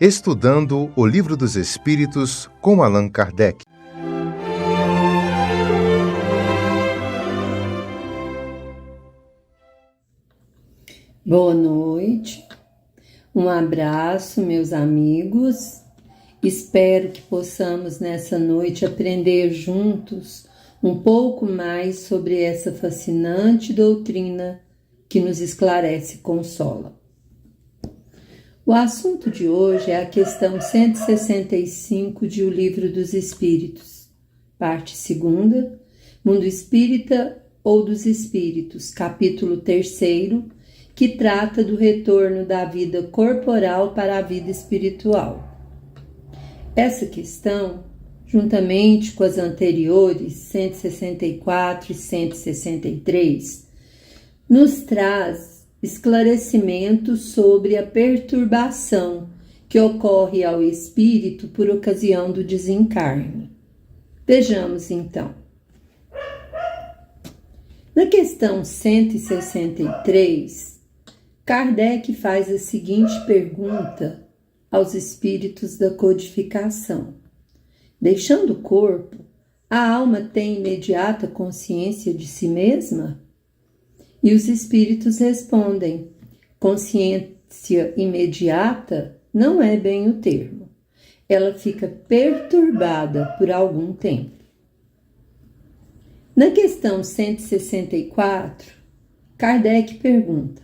Estudando o Livro dos Espíritos com Allan Kardec. Boa noite, um abraço, meus amigos. Espero que possamos nessa noite aprender juntos um pouco mais sobre essa fascinante doutrina que nos esclarece e consola. O assunto de hoje é a questão 165 de O Livro dos Espíritos, parte 2, Mundo Espírita ou dos Espíritos, capítulo 3º, que trata do retorno da vida corporal para a vida espiritual. Essa questão, juntamente com as anteriores, 164 e 163, nos traz esclarecimento sobre a perturbação que ocorre ao espírito por ocasião do desencarne. Vejamos então. Na questão 163, Kardec faz a seguinte pergunta aos espíritos da codificação: deixando o corpo, a alma tem imediata consciência de si mesma? E os espíritos respondem: consciência imediata não é bem o termo. Ela fica perturbada por algum tempo. Na questão 164, Kardec pergunta: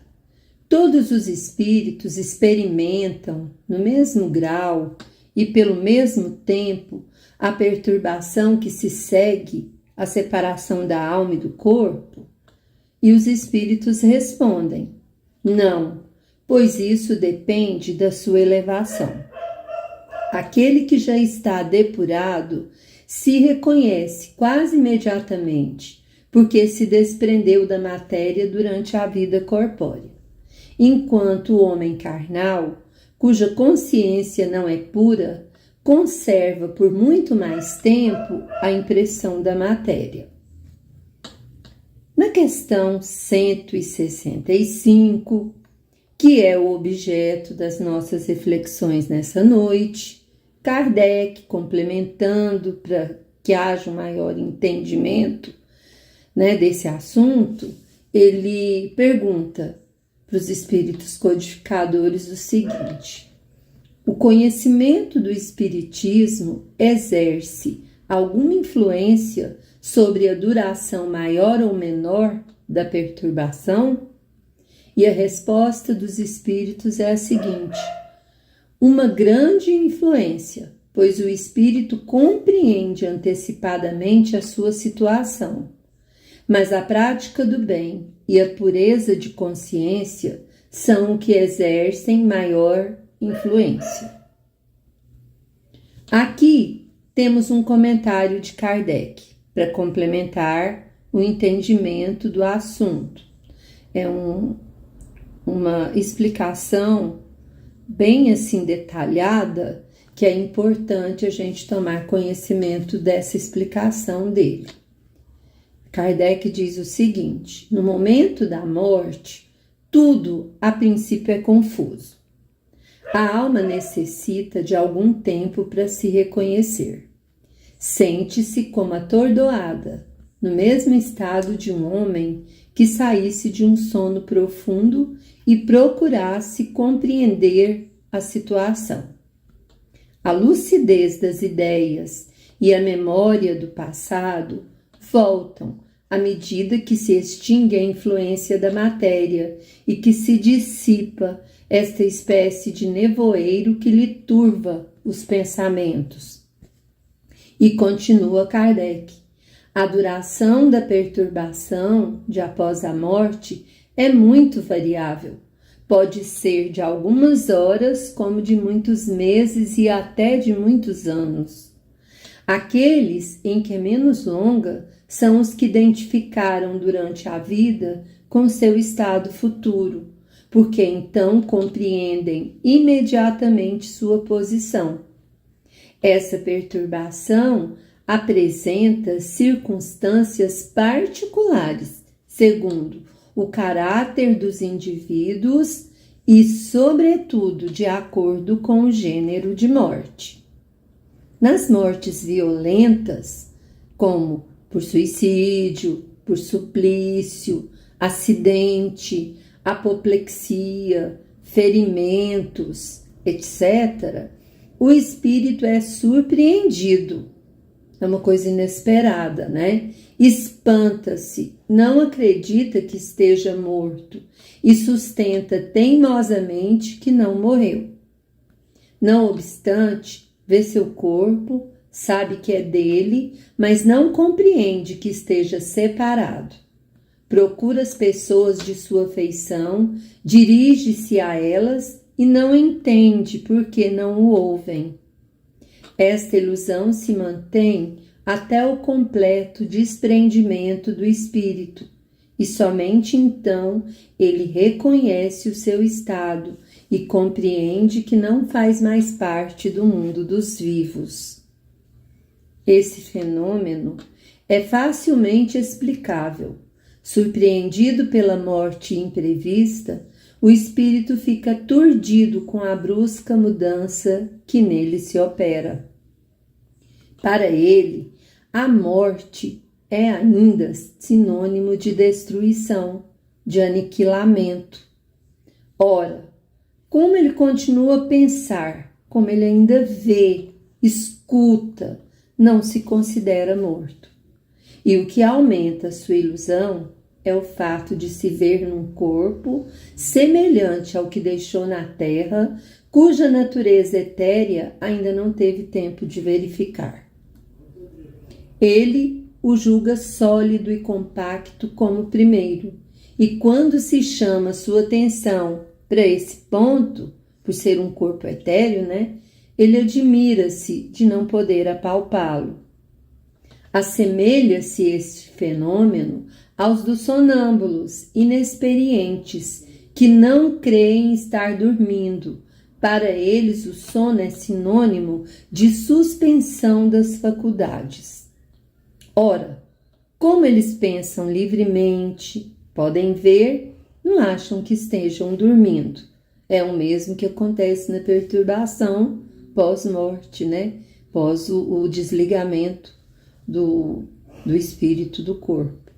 todos os espíritos experimentam, no mesmo grau e pelo mesmo tempo, a perturbação que se segue à separação da alma e do corpo? E os espíritos respondem: não, pois isso depende da sua elevação. Aquele que já está depurado se reconhece quase imediatamente, porque se desprendeu da matéria durante a vida corpórea. Enquanto o homem carnal, cuja consciência não é pura, conserva por muito mais tempo a impressão da matéria. Na questão 165, que é o objeto das nossas reflexões nessa noite, Kardec, complementando para que haja um maior entendimento, desse assunto, ele pergunta para os espíritos codificadores o seguinte: o conhecimento do espiritismo exerce alguma influência sobre a duração maior ou menor da perturbação? E a resposta dos espíritos é a seguinte: uma grande influência, pois o espírito compreende antecipadamente a sua situação, mas a prática do bem e a pureza de consciência são o que exercem maior influência. Aqui temos um comentário de Kardec para complementar o entendimento do assunto. É uma explicação bem assim detalhada, que é importante a gente tomar conhecimento dessa explicação dele. Kardec diz o seguinte: no momento da morte, tudo a princípio é confuso. A alma necessita de algum tempo para se reconhecer. Sente-se como atordoada, no mesmo estado de um homem que saísse de um sono profundo e procurasse compreender a situação. A lucidez das ideias e a memória do passado voltam à medida que se extingue a influência da matéria e que se dissipa esta espécie de nevoeiro que lhe turva os pensamentos. E continua Kardec: a duração da perturbação de após a morte é muito variável. Pode ser de algumas horas, como de muitos meses e até de muitos anos. Aqueles em que é menos longa são os que identificaram durante a vida com seu estado futuro, porque então compreendem imediatamente sua posição. Essa perturbação apresenta circunstâncias particulares, segundo o caráter dos indivíduos e, sobretudo, de acordo com o gênero de morte. Nas mortes violentas, como por suicídio, por suplício, acidente, apoplexia, ferimentos, etc., o espírito é surpreendido. É uma coisa inesperada, né? Espanta-se, não acredita que esteja morto e sustenta teimosamente que não morreu. Não obstante, vê seu corpo, sabe que é dele, mas não compreende que esteja separado. Procura as pessoas de sua feição, dirige-se a elas e não entende por que não o ouvem. Esta ilusão se mantém até o completo desprendimento do espírito, e somente então ele reconhece o seu estado e compreende que não faz mais parte do mundo dos vivos. Esse fenômeno é facilmente explicável. Surpreendido pela morte imprevista, o espírito fica aturdido com a brusca mudança que nele se opera. Para ele, a morte é ainda sinônimo de destruição, de aniquilamento. Ora, como ele continua a pensar, como ele ainda vê, escuta, não se considera morto. E o que aumenta sua ilusão é o fato de se ver num corpo semelhante ao que deixou na terra, cuja natureza etérea ainda não teve tempo de verificar. Ele o julga sólido e compacto como o primeiro, e quando se chama sua atenção para esse ponto, por ser um corpo etéreo, né, ele admira-se de não poder apalpá-lo. Assemelha-se este fenômeno aos dos sonâmbulos inexperientes que não creem estar dormindo. Para eles, o sono é sinônimo de suspensão das faculdades. Ora, como eles pensam livremente, podem ver, não acham que estejam dormindo. É o mesmo que acontece na perturbação pós-morte, né? Pós o desligamento do espírito do corpo.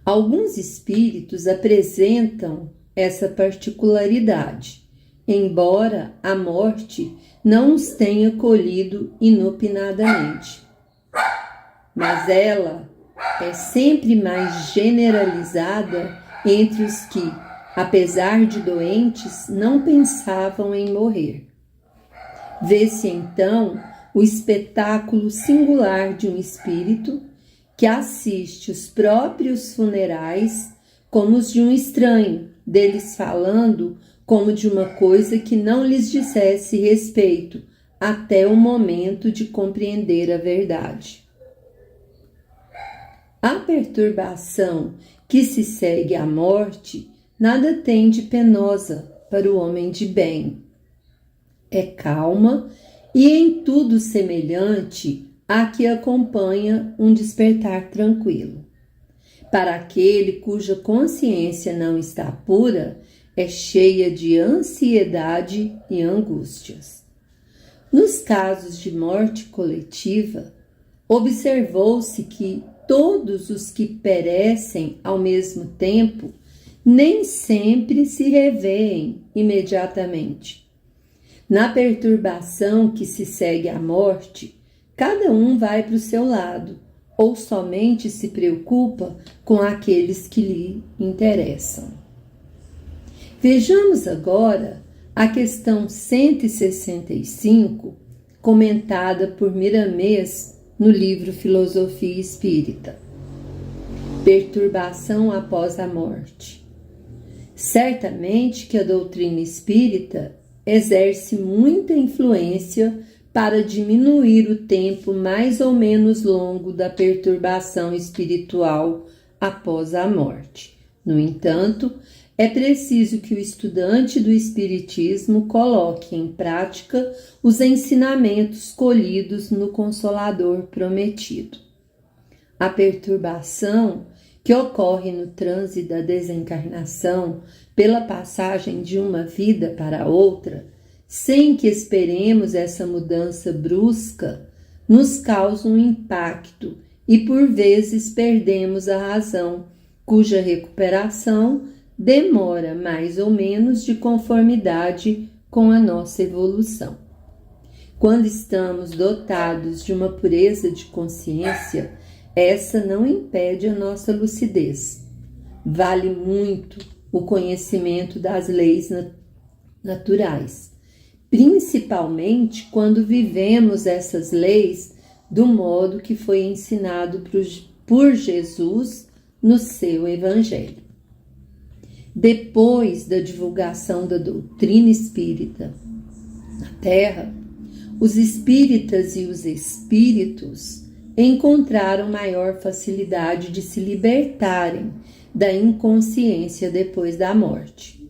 Alguns espíritos apresentam essa particularidade, embora a morte não os tenha colhido inopinadamente. Mas ela é sempre mais generalizada entre os que, apesar de doentes, não pensavam em morrer. Vê-se então o espetáculo singular de um espírito que assiste os próprios funerais como os de um estranho, deles falando como de uma coisa que não lhes dissesse respeito até o momento de compreender a verdade. A perturbação que se segue à morte nada tem de penosa para o homem de bem. É calma e em tudo semelhante à que acompanha um despertar tranquilo. Para aquele cuja consciência não está pura, é cheia de ansiedade e angústias. Nos casos de morte coletiva, observou-se que todos os que perecem ao mesmo tempo nem sempre se revêem imediatamente. Na perturbação que se segue à morte, cada um vai para o seu lado, ou somente se preocupa com aqueles que lhe interessam. Vejamos agora a questão 165, comentada por Miramês no livro Filosofia Espírita. Perturbação após a morte. Certamente que a doutrina espírita exerce muita influência para diminuir o tempo mais ou menos longo da perturbação espiritual após a morte. No entanto, é preciso que o estudante do Espiritismo coloque em prática os ensinamentos colhidos no Consolador prometido. A perturbação que ocorre no trânsito da desencarnação pela passagem de uma vida para outra, sem que esperemos essa mudança brusca, nos causa um impacto e por vezes perdemos a razão, cuja recuperação demora mais ou menos de conformidade com a nossa evolução. Quando estamos dotados de uma pureza de consciência, essa não impede a nossa lucidez. Vale muito o conhecimento das leis naturais, principalmente quando vivemos essas leis do modo que foi ensinado por Jesus no seu Evangelho. Depois da divulgação da doutrina espírita na Terra, os espíritas e os espíritos encontraram maior facilidade de se libertarem da inconsciência depois da morte.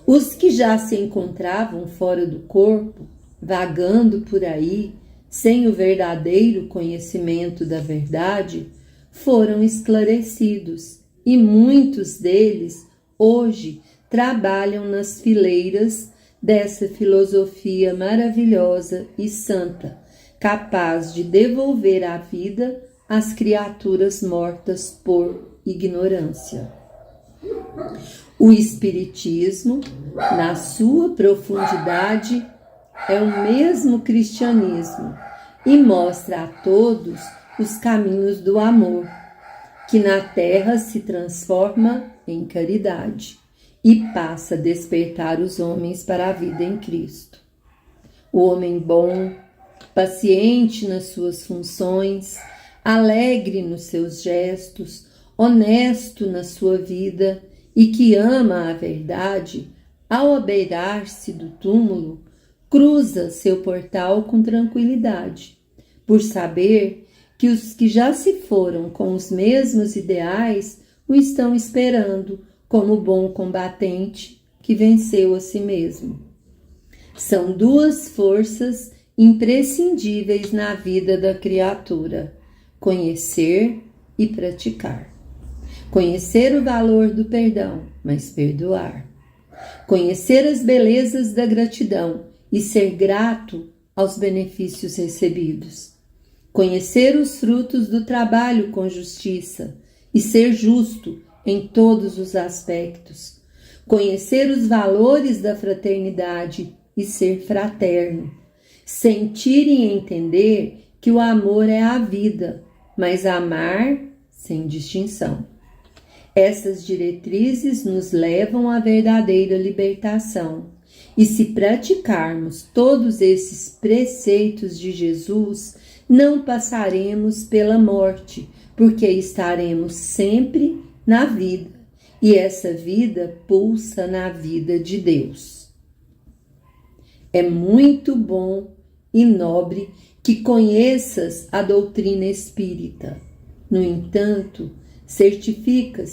Os que já se encontravam fora do corpo, vagando por aí, sem o verdadeiro conhecimento da verdade, foram esclarecidos e muitos deles hoje trabalham nas fileiras dessa filosofia maravilhosa e santa, capaz de devolver a vida às criaturas mortas por ignorância. O Espiritismo, na sua profundidade, é o mesmo cristianismo e mostra a todos os caminhos do amor, que na terra se transforma em caridade e passa a despertar os homens para a vida em Cristo. O homem bom, paciente nas suas funções, alegre nos seus gestos, honesto na sua vida e que ama a verdade, ao abeirar-se do túmulo, cruza seu portal com tranquilidade, por saber que os que já se foram com os mesmos ideais o estão esperando como bom combatente que venceu a si mesmo. São duas forças imprescindíveis na vida da criatura: conhecer e praticar. Conhecer o valor do perdão, mas perdoar. Conhecer as belezas da gratidão e ser grato aos benefícios recebidos. Conhecer os frutos do trabalho com justiça e ser justo em todos os aspectos. Conhecer os valores da fraternidade e ser fraterno. Sentir e entender que o amor é a vida, mas amar sem distinção. Essas diretrizes nos levam à verdadeira libertação. E se praticarmos todos esses preceitos de Jesus, não passaremos pela morte, porque estaremos sempre na vida, e essa vida pulsa na vida de Deus. É muito bom e nobre que conheças a doutrina espírita. No entanto, certifica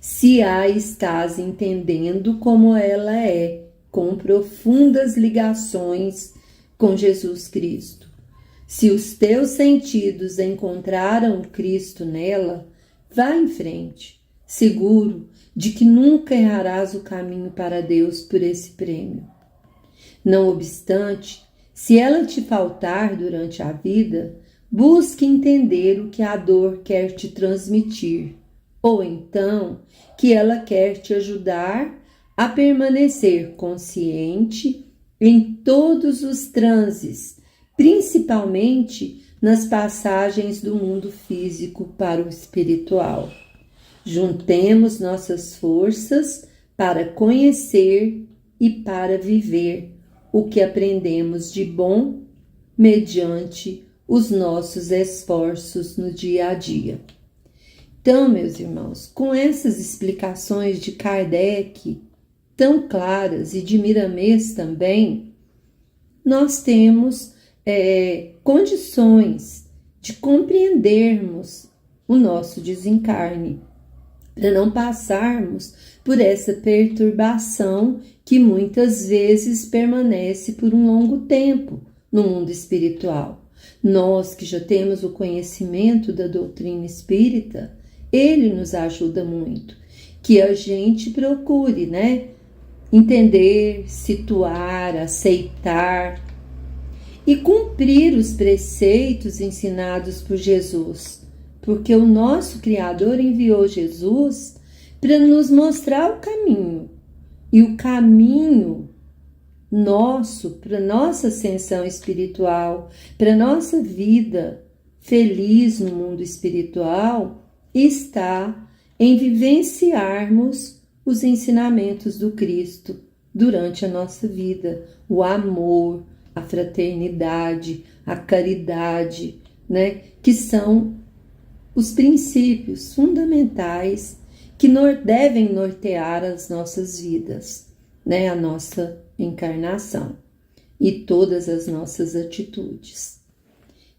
se a estás entendendo como ela é, com profundas ligações com Jesus Cristo. Se os teus sentidos encontraram Cristo nela, vá em frente, seguro de que nunca errarás o caminho para Deus por esse prêmio. Não obstante, se ela te faltar durante a vida, busque entender o que a dor quer te transmitir, ou então que ela quer te ajudar a permanecer consciente em todos os transes, principalmente nas passagens do mundo físico para o espiritual. Juntemos nossas forças para conhecer e para viver o que aprendemos de bom mediante os nossos esforços no dia a dia. Então, meus irmãos, com essas explicações de Kardec, tão claras, e de Miramês também, nós temos condições de compreendermos o nosso desencarne, para não passarmos por essa perturbação que muitas vezes permanece por um longo tempo no mundo espiritual. Nós que já temos o conhecimento da doutrina espírita, ele nos ajuda muito. Que a gente procure, né? Entender, situar, aceitar e cumprir os preceitos ensinados por Jesus, porque o nosso Criador enviou Jesus para nos mostrar o caminho, e o caminho nosso, para nossa ascensão espiritual, para nossa vida feliz no mundo espiritual, está em vivenciarmos os ensinamentos do Cristo durante a nossa vida, o amor, a fraternidade, a caridade, né? Que são os princípios fundamentais que devem nortear as nossas vidas, né? A nossa encarnação e todas as nossas atitudes.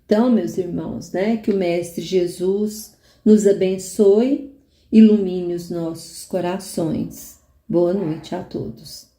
Então, meus irmãos, né? Que o Mestre Jesus nos abençoe, ilumine os nossos corações. Boa noite a todos.